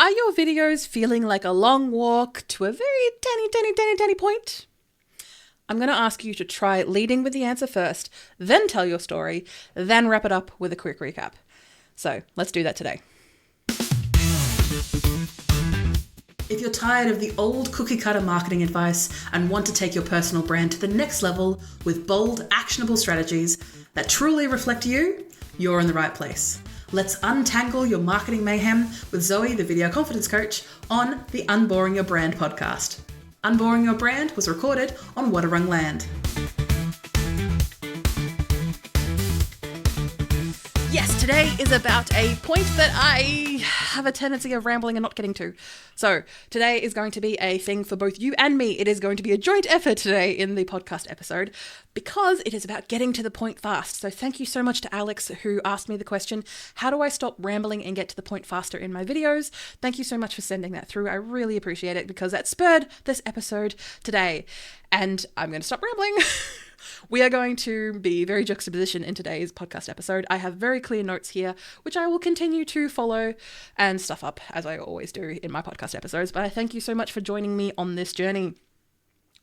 Are your videos feeling like a long walk to a very tiny point? I'm going to ask you to try leading with the answer first, then tell your story, then wrap it up with a quick recap. So let's do that today. If you're tired of the old cookie cutter marketing advice and want to take your personal brand to the next level with bold, actionable strategies that truly reflect you, you're in the right place. Let's untangle your marketing mayhem with Zoe, the video confidence coach, on the Unboring Your Brand podcast. Unboring Your Brand was recorded on Wadawurrung land. Yes, today is about a point that I have a tendency of rambling and not getting to. So today is going to be a thing for both you and me. It is going to be a joint effort today in the podcast episode because it is about getting to the point fast. So thank you so much to Alex who asked me the question, how do I stop rambling and get to the point faster in my videos? Thank you so much for sending that through. I really appreciate it because that spurred this episode today. And I'm going to stop rambling. We are going to be very juxtaposition in today's podcast episode. I have very clear notes here, which I will continue to follow and stuff up as I always do in my podcast episodes. But I thank you so much for joining me on this journey.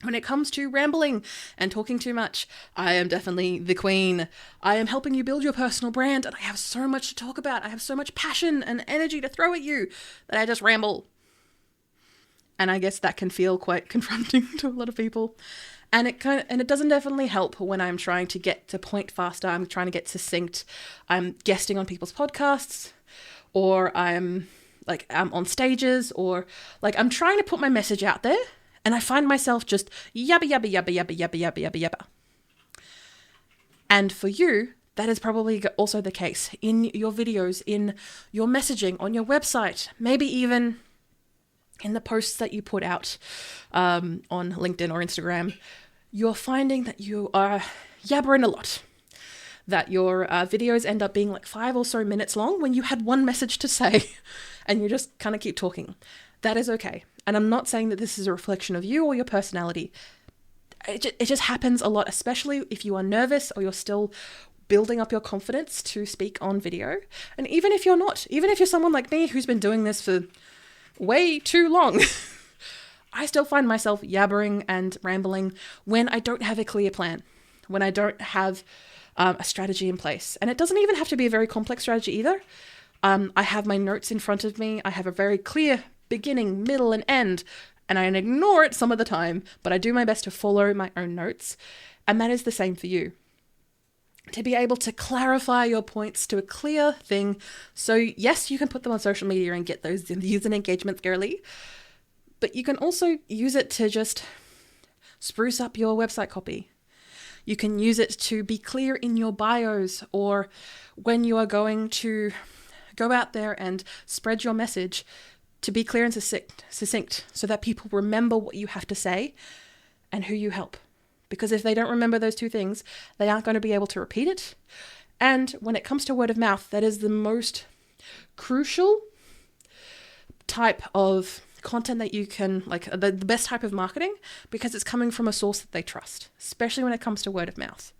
When it comes to rambling and talking too much, I am definitely the queen. I am helping you build your personal brand and I have so much to talk about. I have so much passion and energy to throw at you that I just ramble. And I guess that can feel quite confronting to a lot of people. And it doesn't definitely help when I'm trying to get to point faster. I'm trying to get succinct. I'm guesting on people's podcasts, or I'm on stages, or like I'm trying to put my message out there, and I find myself just yabba. And for you, that is probably also the case in your videos, in your messaging, on your website, maybe even in the posts that you put out on LinkedIn or Instagram. You're finding that you are yabbering a lot, that your videos end up being like 5 or so minutes long when you had one message to say and you just kind of keep talking. That is okay. And I'm not saying that this is a reflection of you or your personality. It just happens a lot, especially if you are nervous or you're still building up your confidence to speak on video. And even if you're not, even if you're someone like me who's been doing this for way too long, I still find myself yabbering and rambling when I don't have a clear plan, when I don't have a strategy in place. And it doesn't even have to be a very complex strategy either. I have my notes in front of me. I have a very clear beginning, middle, and end, and I ignore it some of the time, but I do my best to follow my own notes. And that is the same for you. To be able to clarify your points to a clear thing. So yes, you can put them on social media and get those views and engagements girly, but you can also use it to just spruce up your website copy. You can use it to be clear in your bios, or when you are going to go out there and spread your message, to be clear and succinct so that people remember what you have to say and who you help. Because if they don't remember those two things, they aren't going to be able to repeat it. And when it comes to word of mouth, that is the most crucial type of content that you can, like the best type of marketing, because it's coming from a source that they trust, especially when it comes to word of mouth.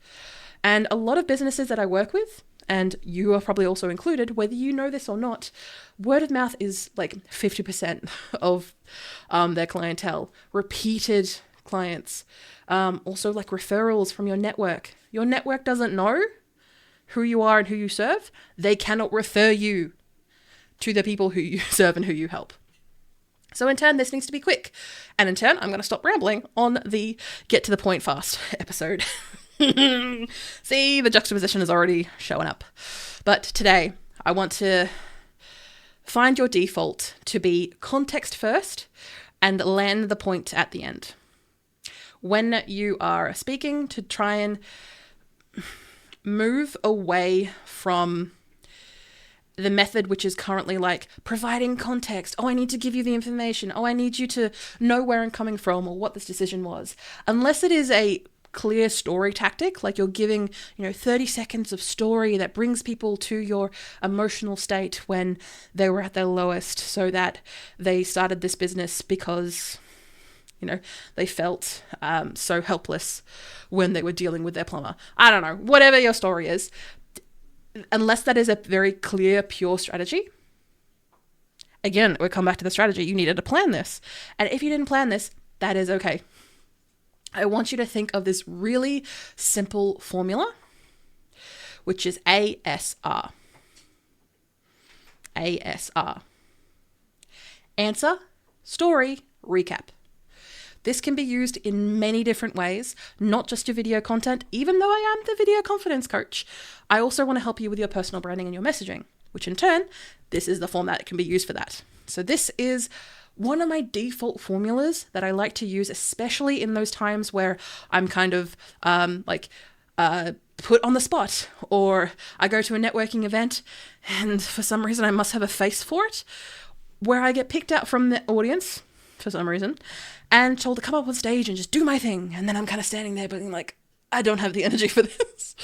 And a lot of businesses that I work with, and you are probably also included, whether you know this or not, word of mouth is like 50% of their clientele, repeated clients, also like referrals from your network. Your network doesn't know who you are and who you serve. They cannot refer you to the people who you serve and who you help. So in turn, this needs to be quick. And in turn, I'm going to stop rambling on the get to the point fast episode. See, the juxtaposition is already showing up. But today, I want to find your default to be context first and land the point at the end. When you are speaking, to try and move away from the method, which is currently like providing context. Oh, I need to give you the information. Oh, I need you to know where I'm coming from or what this decision was. Unless it is a clear story tactic, like you're giving, 30 seconds of story that brings people to your emotional state when they were at their lowest, so that they started this business because, they felt so helpless when they were dealing with their plumber. I don't know, whatever your story is. Unless that is a very clear, pure strategy, Again, we come back to the strategy. You needed to plan this. And if you didn't plan this, that is okay. I want you to think of this really simple formula, which is ASR. ASR. Answer, story, recap. This can be used in many different ways, not just your video content. Even though I am the video confidence coach, I also want to help you with your personal branding and your messaging, which in turn, this is the format that can be used for that. So this is one of my default formulas that I like to use, especially in those times where I'm kind of put on the spot, or I go to a networking event and for some reason I must have a face for it, where I get picked out from the audience for some reason and told to come up on stage and just do my thing. And then I'm kind of standing there being like, I don't have the energy for this.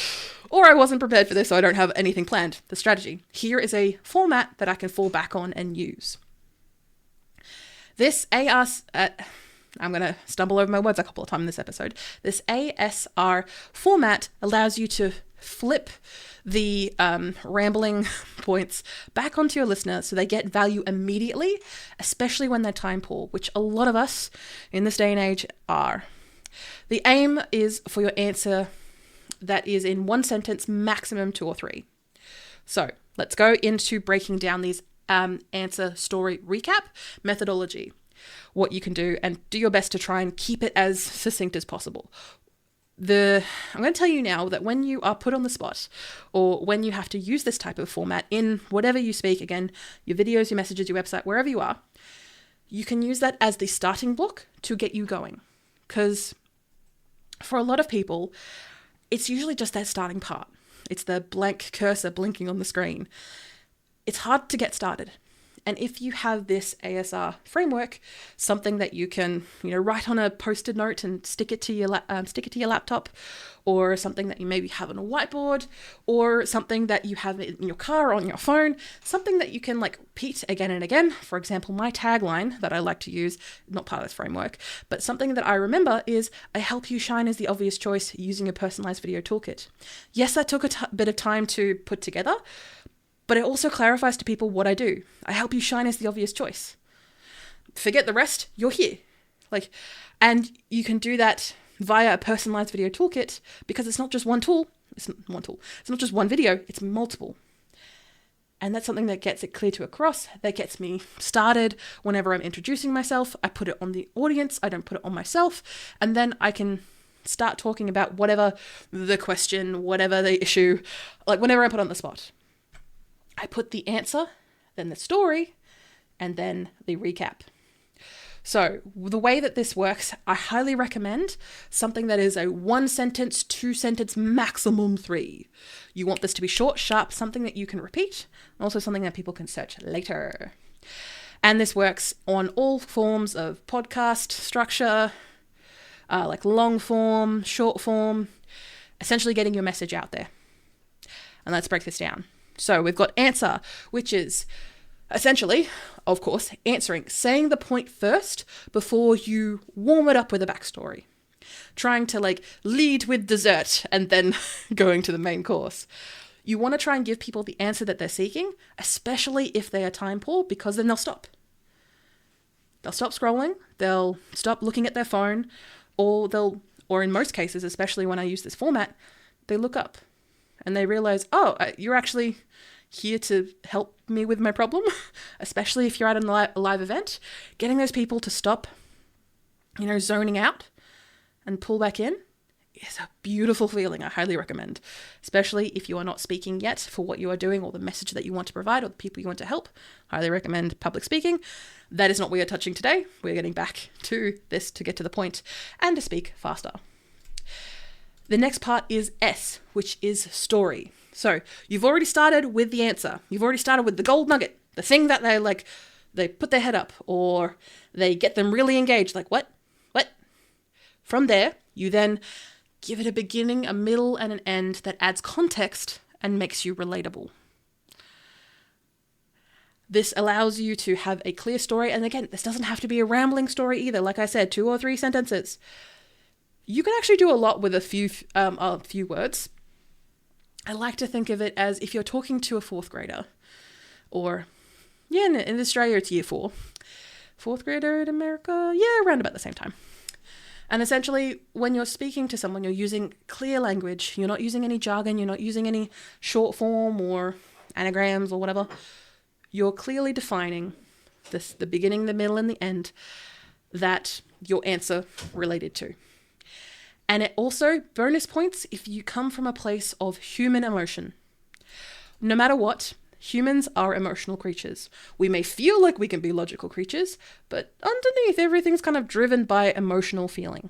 Or I wasn't prepared for this, so I don't have anything planned. The strategy. Here is a format that I can fall back on and use. This I'm going to stumble over my words a couple of times in this episode. This ASR format allows you to flip the rambling points back onto your listener so they get value immediately, especially when they're time poor, which a lot of us in this day and age are. The aim is for your answer that is in one sentence, maximum 2 or 3. So let's go into breaking down these answer, story, recap methodology. What you can do, and do your best to try and keep it as succinct as possible. I'm going to tell you now that when you are put on the spot, or when you have to use this type of format in whatever you speak, again, your videos, your messages, your website, wherever you are, you can use that as the starting block to get you going. Because for a lot of people, it's usually just that starting part. It's the blank cursor blinking on the screen. It's hard to get started. And if you have this ASR framework, something that you can, write on a Post-it note and stick it to your laptop, or something that you maybe have on a whiteboard, or something that you have in your car or on your phone, something that you can repeat again and again. For example, my tagline that I like to use, not part of this framework, but something that I remember is, I help you shine as the obvious choice using a personalized video toolkit. Yes, that took a bit of time to put together, but it also clarifies to people what I do. I help you shine as the obvious choice. Forget the rest, you're here. And you can do that via a personalized video toolkit, because it's not just one tool. It's not just one video, it's multiple. And that's something that gets it clear to across, that gets me started whenever I'm introducing myself. I put it on the audience, I don't put it on myself. And then I can start talking about whatever the question, whatever the issue, whenever I put on the spot. I put the answer, then the story, and then the recap. So the way that this works, I highly recommend something that is a 1 sentence, 2 sentence, maximum 3. You want this to be short, sharp, something that you can repeat, and also something that people can search later. And this works on all forms of podcast structure, long form, short form, essentially getting your message out there. And let's break this down. So we've got answer, which is essentially, of course, answering, saying the point first before you warm it up with a backstory. Trying to lead with dessert and then going to the main course. You want to try and give people the answer that they're seeking, especially if they are time poor, because then they'll stop. They'll stop scrolling, they'll stop looking at their phone, or in most cases, especially when I use this format, they look up. And they realize, you're actually here to help me with my problem, especially if you're at a live event. Getting those people to stop, zoning out and pull back in is a beautiful feeling. I highly recommend, especially if you are not speaking yet for what you are doing or the message that you want to provide or the people you want to help. Highly recommend public speaking. That is not what we are touching today. We're getting back to this to get to the point and to speak faster. The next part is S, which is story. So you've already started with the answer. You've already started with the gold nugget, the thing that they put their head up, or they get them really engaged. What? From there, you then give it a beginning, a middle, and an end that adds context and makes you relatable. This allows you to have a clear story. And again, this doesn't have to be a rambling story either. Like I said, 2 or 3 sentences. You can actually do a lot with a few words. I like to think of it as if you're talking to a 4th grader, or Yeah, in Australia, it's year 4. Fourth grader in America, yeah, around about the same time. And essentially, when you're speaking to someone, you're using clear language. You're not using any jargon. You're not using any short form or anagrams or whatever. You're clearly defining the beginning, the middle, and the end that your answer related to. And it also, bonus points if you come from a place of human emotion. No matter what, humans are emotional creatures. We may feel like we can be logical creatures, but underneath, everything's kind of driven by emotional feeling.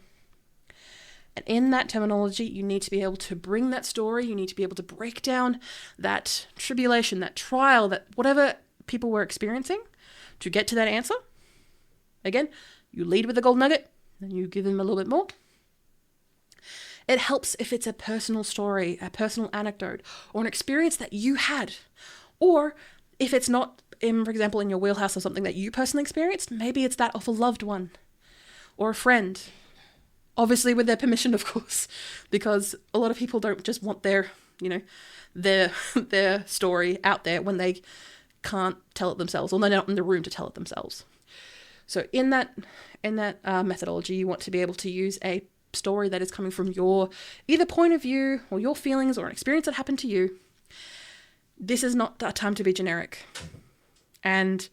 And in that terminology, you need to be able to bring that story. You need to be able to break down that tribulation, that trial, that whatever people were experiencing to get to that answer. Again, you lead with the gold nugget, and you give them a little bit more. It helps if it's a personal story, a personal anecdote, or an experience that you had. Or if it's not, for example, in your wheelhouse or something that you personally experienced, maybe it's that of a loved one or a friend. Obviously with their permission, of course, because a lot of people don't just want their story out there when they can't tell it themselves, or they're not in the room to tell it themselves. So in that methodology, you want to be able to use a story that is coming from your either point of view or your feelings or an experience that happened to you. This is not a time to be generic. And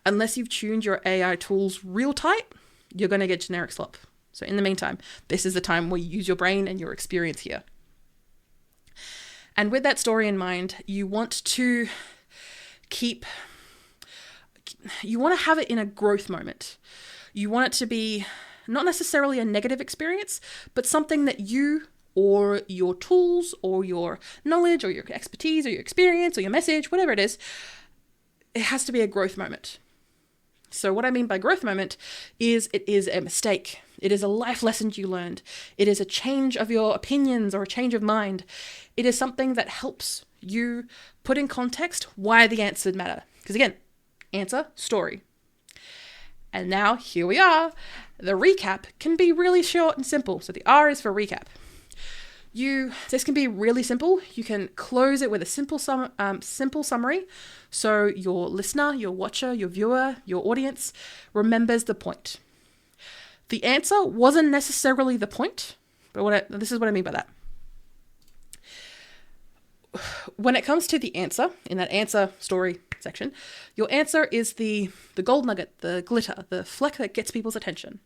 unless you've tuned your AI tools real tight, you're going to get generic slop. So in the meantime, this is the time where you use your brain and your experience here. And with that story in mind, you want to have it in a growth moment. You want it to be not necessarily a negative experience, but something that you or your tools or your knowledge or your expertise or your experience or your message, whatever it is, it has to be a growth moment. So what I mean by growth moment is it is a mistake. It is a life lesson you learned. It is a change of your opinions or a change of mind. It is something that helps you put in context why the answer matter. Because again, answer, story. And now here we are. The recap can be really short and simple. So the R is for recap. This can be really simple. You can close it with a simple summary. So your listener, your watcher, your viewer, your audience remembers the point. The answer wasn't necessarily the point, but this is what I mean by that. When it comes to the answer, in that answer story section, your answer is the gold nugget, the glitter, the fleck that gets people's attention.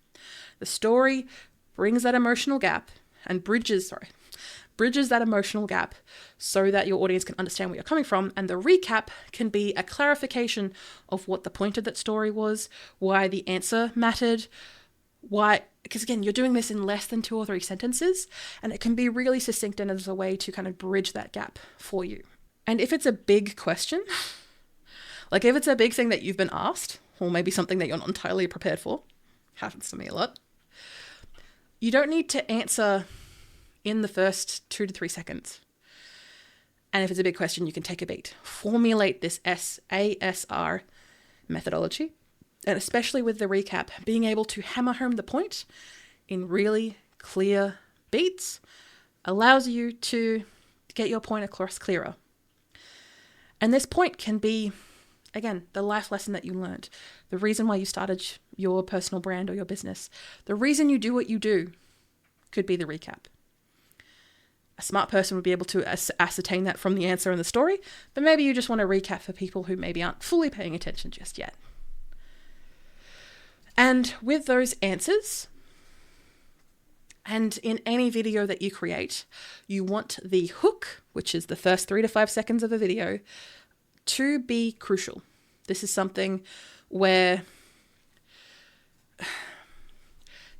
The story brings that emotional gap and bridges that emotional gap so that your audience can understand where you're coming from. And the recap can be a clarification of what the point of that story was, why the answer mattered, because again, you're doing this in less than 2 or 3 sentences, and it can be really succinct and as a way to kind of bridge that gap for you. And if it's a big question, like if it's a big thing that you've been asked, or maybe something that you're not entirely prepared for, happens to me a lot, you don't need to answer in the first 2 to 3 seconds. And if it's a big question, you can take a beat. Formulate this SASR methodology, and especially with the recap, being able to hammer home the point in really clear beats allows you to get your point across clearer. And this point can be, again, the life lesson that you learned, the reason why you started your personal brand or your business, the reason you do what you do could be the recap. A smart person would be able to ascertain that from the answer in the story, but maybe you just want to recap for people who maybe aren't fully paying attention just yet. And with those answers, and in any video that you create, you want the hook, which is the first 3 to 5 seconds of a video, to be crucial. This is something where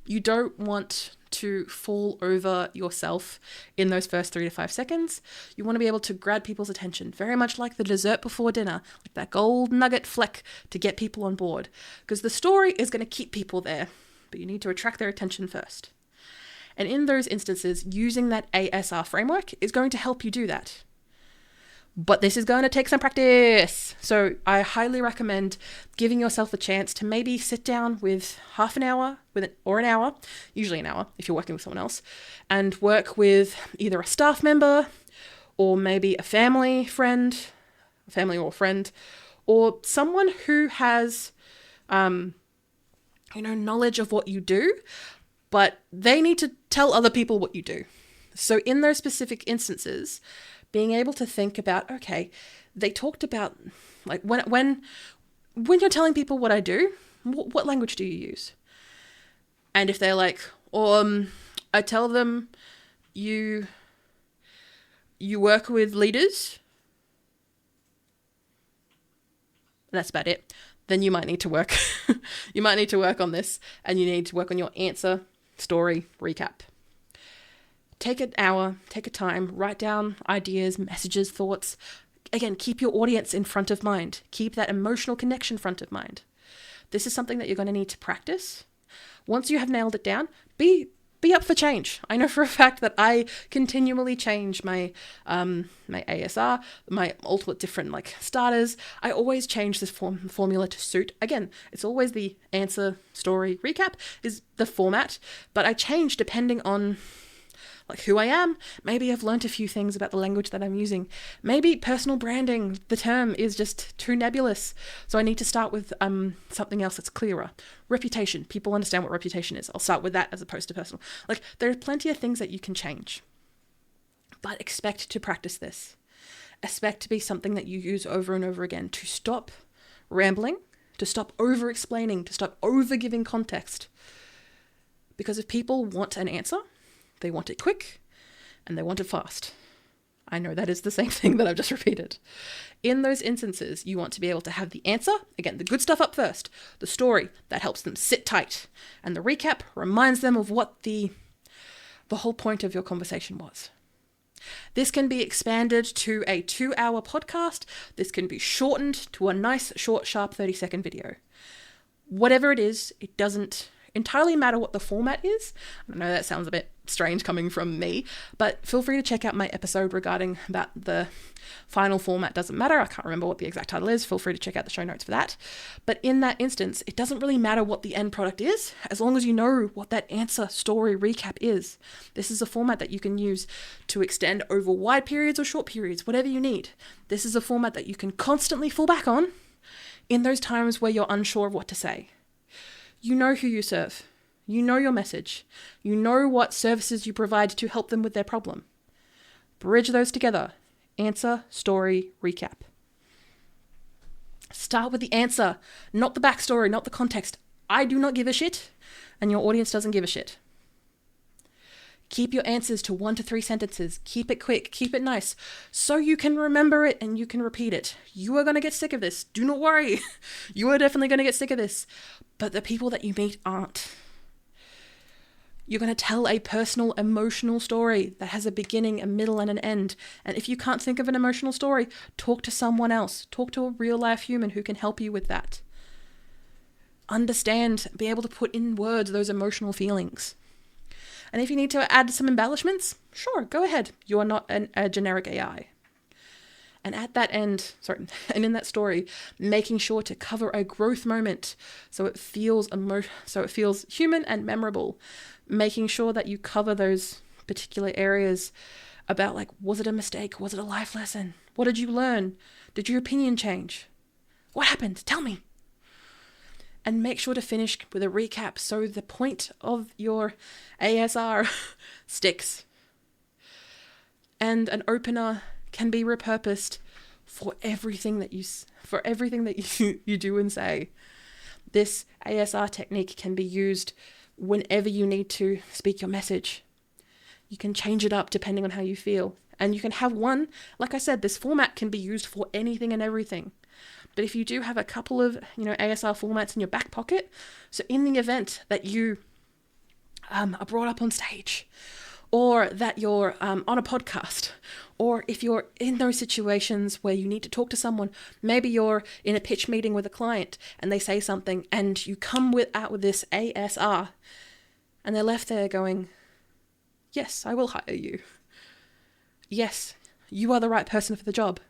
you don't want to fall over yourself in those first 3 to 5 seconds. You want to be able to grab people's attention, very much like the dessert before dinner, like that gold nugget fleck to get people on board. Because the story is going to keep people there, but you need to attract their attention first. And in those instances, using that ASR framework is going to help you do that. But this is going to take some practice. So I highly recommend giving yourself a chance to maybe sit down with half an hour or an hour, usually an hour if you're working with someone else, and work with either a staff member or maybe a family or friend, or someone who has, knowledge of what you do, but they need to tell other people what you do. So in those specific instances, being able to think about, okay, they talked about, like, when you're telling people what I do, what language do you use? And if they're like, I tell them you work with leaders, that's about it, then you might need to work. You might need to work on this, and you need to work on your answer, story, recap. Take an hour, take a time, write down ideas, messages, thoughts. Again, keep your audience in front of mind. Keep that emotional connection front of mind. This is something that you're going to need to practice. Once you have nailed it down, be up for change. I know for a fact that I continually change my my ASR, my multiple different starters. I always change this formula to suit. Again, it's always the answer, story, recap is the format, but I change depending on who I am. Maybe I've learned a few things about the language that I'm using. Maybe personal branding, the term is just too nebulous. So I need to start with something else that's clearer. Reputation. People understand what reputation is. I'll start with that as opposed to personal. There are plenty of things that you can change. But expect to practice this. Expect to be something that you use over and over again, to stop rambling, to stop over-explaining, to stop over-giving context. Because if people want an answer, they want it quick, and they want it fast. I know that is the same thing that I've just repeated. In those instances, you want to be able to have the answer, again, the good stuff up first, the story that helps them sit tight, and the recap reminds them of what the whole point of your conversation was. This can be expanded to a 2-hour podcast. This can be shortened to a nice, short, sharp 30-second video. Whatever it is, it doesn't entirely matter what the format is. I know that sounds a bit strange coming from me, but feel free to check out my episode regarding about the final format doesn't matter. I can't remember what the exact title is. Feel free to check out the show notes for that. But in that instance, it doesn't really matter what the end product is, as long as you know what that answer, story, recap is. This is a format that you can use to extend over wide periods or short periods, whatever you need. This is a format that you can constantly fall back on in those times where you're unsure of what to say. You know who you serve. You know your message. You know what services you provide to help them with their problem. Bridge those together. Answer, story, recap. Start with the answer, not the backstory, not the context. I do not give a shit, and your audience doesn't give a shit. Keep your answers to 1 to 3 sentences. Keep it quick. Keep it nice. So you can remember it and you can repeat it. You are going to get sick of this. Do not worry. You are definitely going to get sick of this. But the people that you meet aren't. You're going to tell a personal, emotional story that has a beginning, a middle, and an end. And if you can't think of an emotional story, talk to someone else. Talk to a real-life human who can help you with that. Understand, be able to put in words those emotional feelings. And if you need to add some embellishments, sure, go ahead. You are not a generic AI. And at that end, and in that story, making sure to cover a growth moment so it feels human and memorable. Making sure that you cover those particular areas about was it a mistake? Was it a life lesson? What did you learn? Did your opinion change? What happened? Tell me. And make sure to finish with a recap so the point of your ASR sticks. And an opener can be repurposed for everything that you do and say. This ASR technique can be used whenever you need to speak your message. You can change it up depending on how you feel. And you can have one, like I said, this format can be used for anything and everything. But if you do have a couple of, ASR formats in your back pocket, so in the event that you are brought up on stage, or that you're on a podcast, or if you're in those situations where you need to talk to someone, maybe you're in a pitch meeting with a client and they say something and you come out with this ASR and they're left there going, yes, I will hire you. Yes, you are the right person for the job.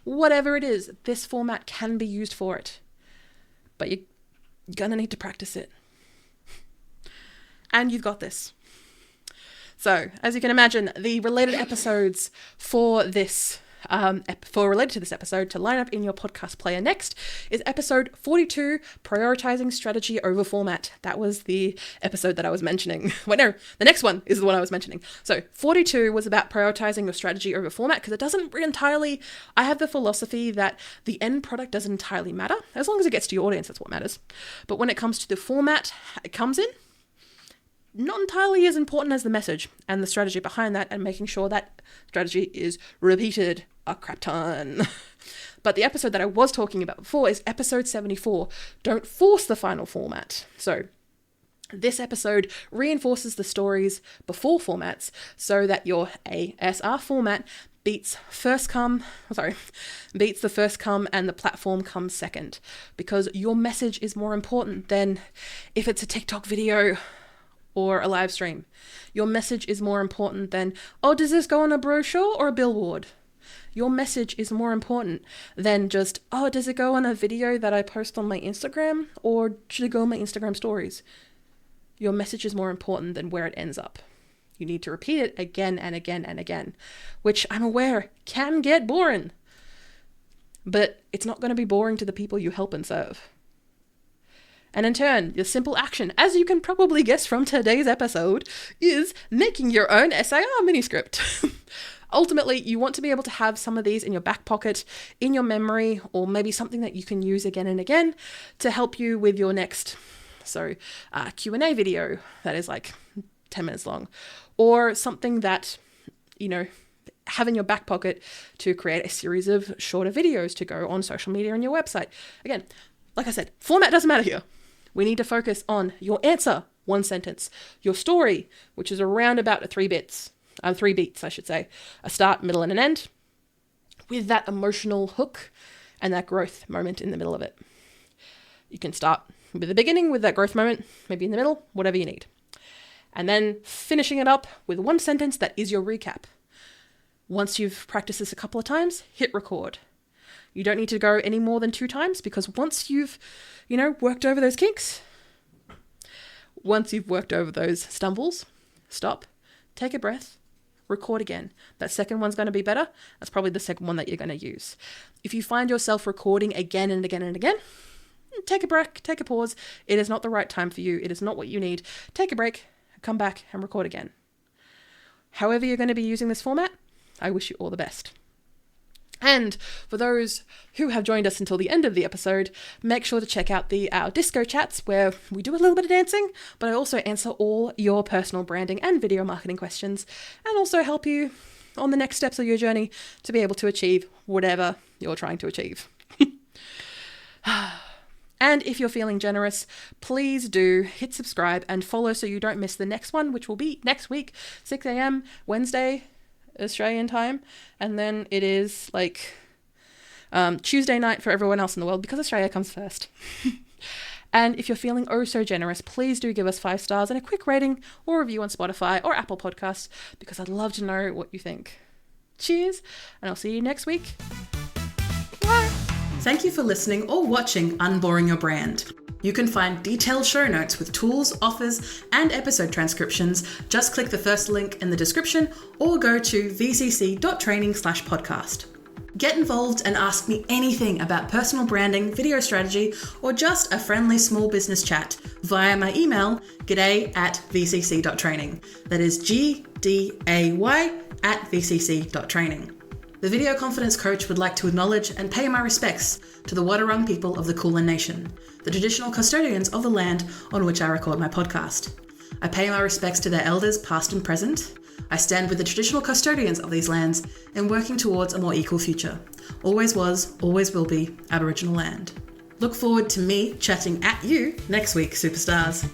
Whatever it is, this format can be used for it. But you're going to need to practice it. And you've got this. So, as you can imagine, the related episodes for this for related to this episode to line up in your podcast player next is episode 42, Prioritizing Strategy Over Format. That was the episode that I was mentioning. Wait, no, the next one is the one I was mentioning. So 42 was about prioritizing your strategy over format, because it doesn't entirely, I have the philosophy that the end product doesn't entirely matter. As long as it gets to your audience, that's what matters. But when it comes to the format it comes in, not entirely as important as the message and the strategy behind that, and making sure that strategy is repeated a crap ton. But the episode that I was talking about before is episode 74, Don't Force the Final Format. So this episode reinforces the stories before formats so that your ASR format beats the first come and the platform comes second, because your message is more important than if it's a TikTok video or a live stream. Your message is more important than, oh, does this go on a brochure or a billboard? Your message is more important than just, oh, does it go on a video that I post on my Instagram, or should it go on my Instagram stories? Your message is more important than where it ends up. You need to repeat it again and again and again, which I'm aware can get boring, but it's not going to be boring to the people you help and serve. And in turn, the simple action, as you can probably guess from today's episode, is making your own SAR manuscript. Ultimately, you want to be able to have some of these in your back pocket, in your memory, or maybe something that you can use again and again to help you with your next Q&A video that is like 10 minutes long, or something that, have in your back pocket to create a series of shorter videos to go on social media and your website. Again, like I said, format doesn't matter here. We need to focus on your answer, one sentence, your story, which is around about 3 beats, a start, middle, and an end, with that emotional hook and that growth moment in the middle of it. You can start with the beginning with that growth moment, maybe in the middle, whatever you need. And then finishing it up with one sentence that is your recap. Once you've practiced this a couple of times, hit record. You don't need to go any more than 2 times, because once you've, worked over those kinks, once you've worked over those stumbles, stop, take a breath, record again. That second one's going to be better. That's probably the second one that you're going to use. If you find yourself recording again and again and again, take a break, take a pause. It is not the right time for you. It is not what you need. Take a break, come back and record again. However you're going to be using this format, I wish you all the best. And for those who have joined us until the end of the episode, make sure to check out our disco chats, where we do a little bit of dancing, but I also answer all your personal branding and video marketing questions, and also help you on the next steps of your journey to be able to achieve whatever you're trying to achieve. And if you're feeling generous, please do hit subscribe and follow so you don't miss the next one, which will be next week, 6 a.m. Wednesday, Australian time, and then it is Tuesday night for everyone else in the world, because Australia comes first. And if you're feeling oh so generous, please do give us 5 stars and a quick rating or review on Spotify or Apple Podcasts, because I'd love to know what you think. Cheers, and I'll see you next week. Bye. Thank you for listening or watching Unboring Your Brand. You can find detailed show notes with tools, offers, and episode transcriptions. Just click the first link in the description or go to vcc.training/podcast. Get involved and ask me anything about personal branding, video strategy, or just a friendly small business chat via my email, g'day@vcc.training. That is gday@vcc.training. The Video Confidence Coach would like to acknowledge and pay my respects to the Wadawurrung people of the Kulin Nation, the traditional custodians of the land on which I record my podcast. I pay my respects to their elders past and present. I stand with the traditional custodians of these lands in working towards a more equal future. Always was, always will be Aboriginal land. Look forward to me chatting at you next week, superstars.